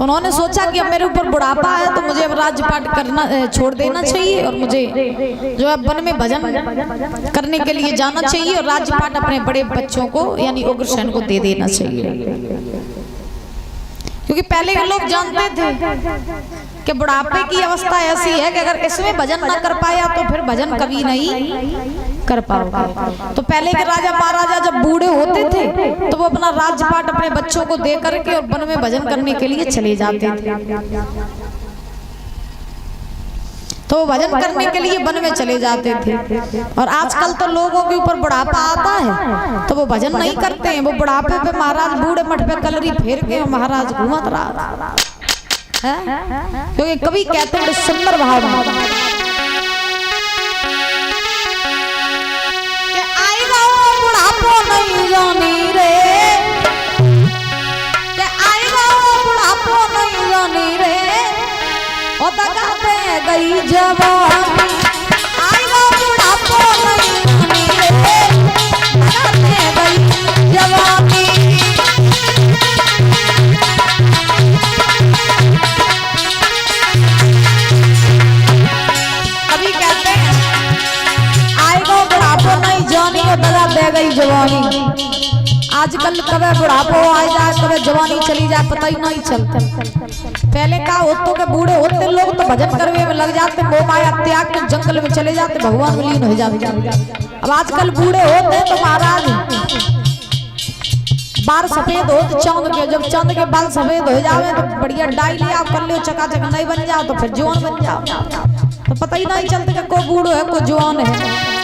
उन्होंने सोचा कि अब मेरे ऊपर बुढ़ापा है तो मुझे अब राजपाट करना छोड़ देना चाहिए और मुझे जो है वन में भजन करने के लिए जाना चाहिए और राजपाट अपने बड़े बच्चों को यानी उग्रसेन को दे देना चाहिए। क्योंकि पहले के लोग जानते थे कि बुढ़ापे की अवस्था ऐसी है कि अगर इसमें भजन ना कर पाया तो फिर भजन कभी नहीं कर पाओगे। तो पहले के राजा महाराजा जब बूढ़े होते थे तो वो अपना राजपाट अपने बच्चों को दे करके और वन में भजन करने के लिए चले जाते थे। तो वो भजन करने के लिए वन में चले जाते थे। और आजकल तो लोगों के ऊपर बुढ़ापा आता है तो वो भजन नहीं करते हैं। वो बुढ़ापे पे महाराज बूढ़े मठ पे कलरी फेर के महाराज घूमत रहा है। क्योंकि कभी कहते हैं बड़े सुंदर भाव कि आएगा बुढ़ापो नहीं जानी रे, कि आएगा बुढ़ापो नहीं जानी रे, ओ दगा दे गई जवानी, आएगा बुढ़ापो नहीं जानी रे, दगा दे गई जवानी। दगा दे गई जवानी। आजकल कभी बुढ़ापो आ जाए कभी जवानी चली जाए पता ही नहीं चलता। पहले का होतो के बूढ़े होते लोग तो भजन करने में लग जाते, मोह माया त्याग के जंगल में चले जाते, भगवान में लीन हो जाते। अब आजकल बूढ़े होते तो महाराज बाल सफेद हो तो चांद के, जब चांद के बाल सफेद हो जावे तो बढ़िया डाई लिया कर लो, चकाचक नहीं बन जाओ तो फिर जवान बन जाओ। तो पता ही नहीं चलता कि कोई बूढ़ो है कोई जवान है।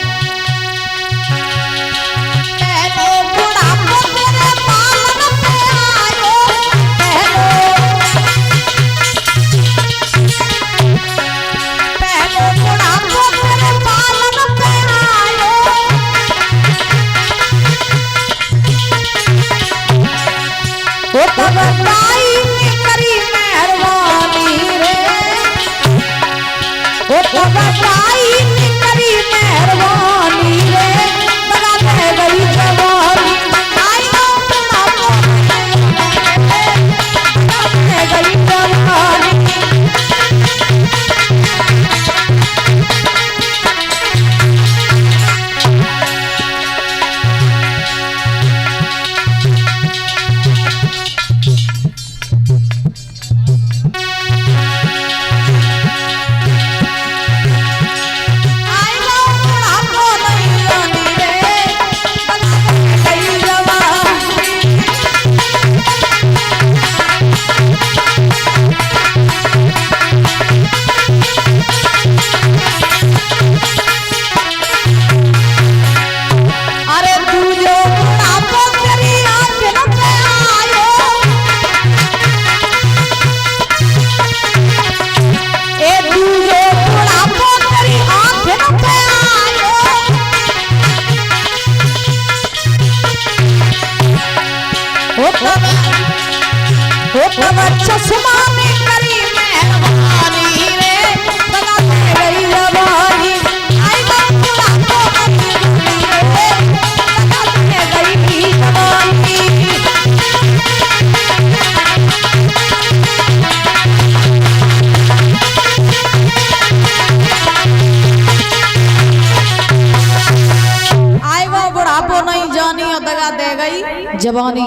जवानी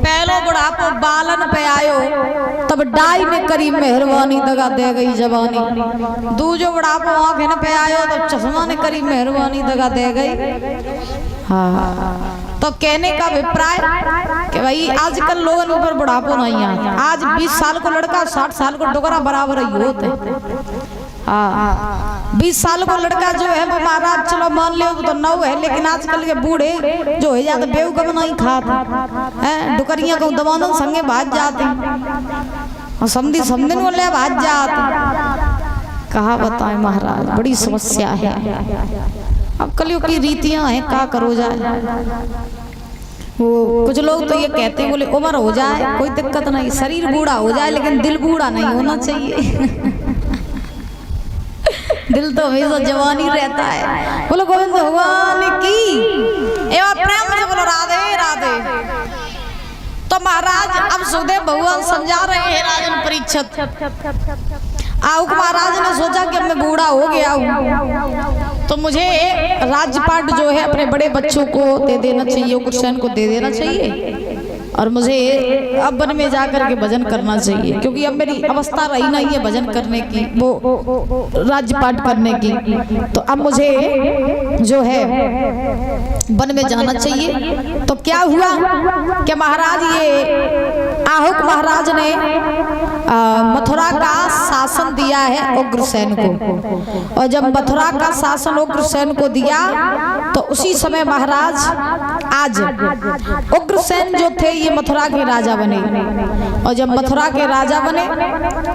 पहलो बुढ़ापो बालन पे आयो तब डाई ने करी मेहरबानी, दगा दे गई जवानी। दूजो बुढ़ापो आंखें पे आयो तब चश्मा ने करी मेहरबानी, दगा दे गई। हाँ तो कहने का अभिप्राय कि भाई आजकल लोगों के ऊपर बुढ़ापो नहीं आता। आज 20 साल को लड़का 60 साल को डोकरा बराबर ही होते। 20 साल को लड़का जो है वो महाराज चलो मान लो तो 9 है, लेकिन आजकल के बूढ़े जो है ज्यादा बेवकूफ नहीं खाते हैं, डुकरियां को दबानों संगे भाग जाते और समझी समझने वाले भाग जाते। कहा बताए महाराज बड़ी समस्या है। अब कलयुग की रीतियां हैं, क्या करो जाए। वो कुछ लोग तो ये कहते हैं बोले उम्र हो जाए कोई दिक्कत नहीं, शरीर बूढ़ा हो जाए लेकिन दिल बूढ़ा नहीं होना चाहिए। दिल तो हमेशा जवानी रहता है। बोलो गोविंद भगवान की एवं प्रेम से बोलो राधे राधे। तो महाराज अब सुखदेव भगवान समझा रहे हैं राजन परीक्षित। आहुक महाराज ने सोचा कि अब मैं बूढ़ा हो गया हूँ तो मुझे राज्यपाट जो है अपने बड़े बच्चों को दे देना चाहिए, उग्रसेन को दे देना चाहिए और मुझे अब वन में जाकर के भजन करना चाहिए, क्योंकि अब मेरी अवस्था रही नहीं है भजन करने की, वो राज्यपाट करने की। तो अब मुझे जो है वन में जाना चाहिए। तो क्या हुआ कि महाराज ये आहुक महाराज ने मथुरा का शासन दिया है उग्रसेन को, और जब मथुरा का शासन उग्रसेन को दिया तो उसी समय महाराज आज उग्रसेन जो थे ये मथुरा के राजा बने, और जब मथुरा के राजा बने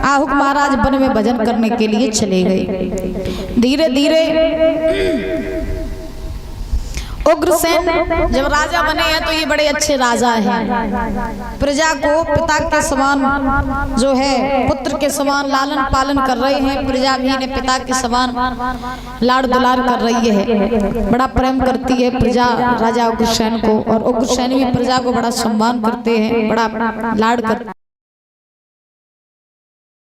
आहुक महाराज वन में भजन करने के लिए चले गए। धीरे धीरे उग्रसेन जब राजा बने हैं तो ये बड़े अच्छे राजा हैं, प्रजा को पिता के समान जो है पुत्र के समान लालन पालन कर रहे हैं, प्रजा भी इन्हें पिता के समान लाड़ दुलार कर रही है, बड़ा प्रेम करती है प्रजा राजा उग्रसेन को, और उग्रसेन भी प्रजा को बड़ा सम्मान करते हैं, बड़ा लाड़ करते हैं।